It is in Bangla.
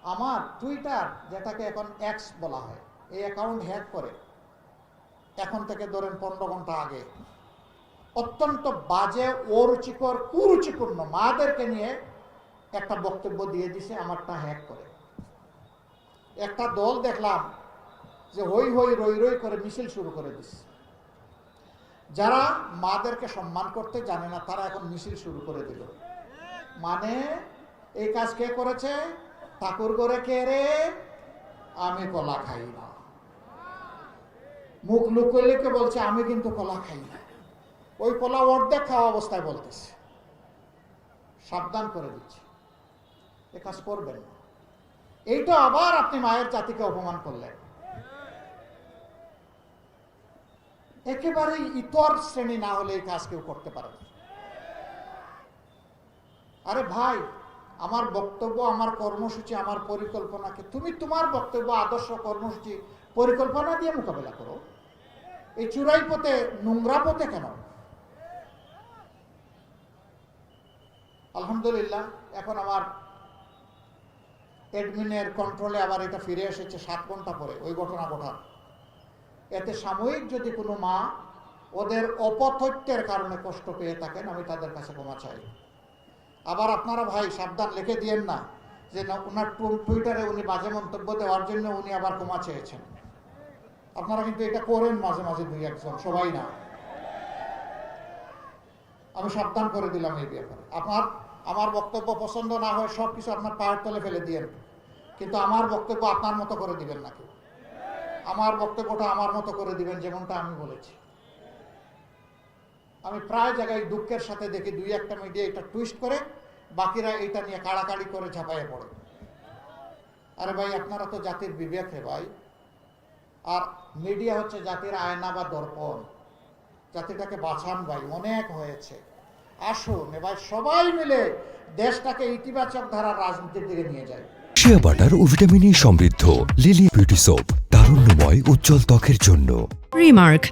আমার টুইটার, যেটাকে এখন এক্স বলা হয়, এই অ্যাকাউন্ট হ্যাক করে এখন থেকে ধরেন 15 ঘন্টা আগে অত্যন্ত বাজে, অরুচিকর, কুরুচিপূর্ণ মাদেরকে নিয়ে একটা বক্তব্য দিয়ে দিছে আমারটা হ্যাক করে। একটা দল দেখলাম যে হই হই রই রই করে মিছিল শুরু করে দিচ্ছে। যারা মাদেরকে সম্মান করতে জানে না তারা এখন মিছিল শুরু করে দিল। মানে এই কাজ কে করেছে? ঠাকুর করে কে রে? আমি কলা খাই না। মুখ লুকিয়ে বলছে আমি কিন্তু কলা খাই না। ওই কলা অর্ধেক খাওয়া অবস্থায় বলতেছে। সাবধান করে দিচ্ছি, এ কাজ করবেন না। এইটা আবার আপনি মায়ের জাতিকে অপমান করলেন। একেবারেই ইতর শ্রেণী না হলে এই কাজ কেউ করতে পারে না। আরে ভাই, আমার বক্তব্য, আমার কর্মসূচি, আমার পরিকল্পনাকে তুমি তোমার বক্তব্য, আদর্শ, কর্মসূচি, পরিকল্পনা দিয়ে মোকাবেলা করো। এই চূড়াই পথে, নোংরা পথে কেন? আলহামদুলিল্লাহ এখন আমার অ্যাডমিনের কন্ট্রোলে আবার এটা ফিরে এসেছে 7 ঘন্টা পরে ওই ঘটনা ঘটার। এতে সাময়িক যদি কোনো মা ওদের অপতথ্যের কারণে কষ্ট পেয়ে থাকেন, আমি তাদের কাছে ক্ষমা চাই। আবার আপনারা ভাই সাবধান, লিখে দিয়েন না যে ওনার টুইটারে উনি বাজে মন্তব্য দেওয়ার জন্য উনি আবার ক্ষমা চেয়েছেন। আপনারা কিন্তু এটা করেন মাঝে মাঝে, 2-1 জন, সবাই না। আমি সাবধান করে দিলাম এই ব্যাপারে। আমার বক্তব্য পছন্দ না হয় সব কিছু আপনার পায়ের তলে ফেলে দিয়েন, কিন্তু আমার বক্তব্য আপনার মতো করে দিবেন নাকি? আমার বক্তব্যটা আমার মতো করে দিবেন, যেমনটা আমি বলেছি। আমি প্রায় জায়গায় দুঃখের সাথে দেখি 2-1টা মিডিয়া এটা টুইস্ট করে, বাকিরা এটা নিয়ে কাড়াকাড়ি করে ঝাঁপাইয়ে পড়ে। আরে ভাই, আপনারা তো জাতির বিবেক হে ভাই। আর মিডিয়া হচ্ছে জাতির আয়না বা দর্পণ। জাতিটাকে বাঁচান ভাই, অনেক হয়েছে। আসুন এবার সবাই মিলে দেশটাকে ইতিবাচক ধারার রাজনীতির দিকে নিয়ে যায়। শিয়া বাটার ও ভিটামিন ই সমৃদ্ধ লিলি বিউটি সোপ, তারুণ্যময় উজ্জ্বল ত্বকের জন্য। রিমার্ক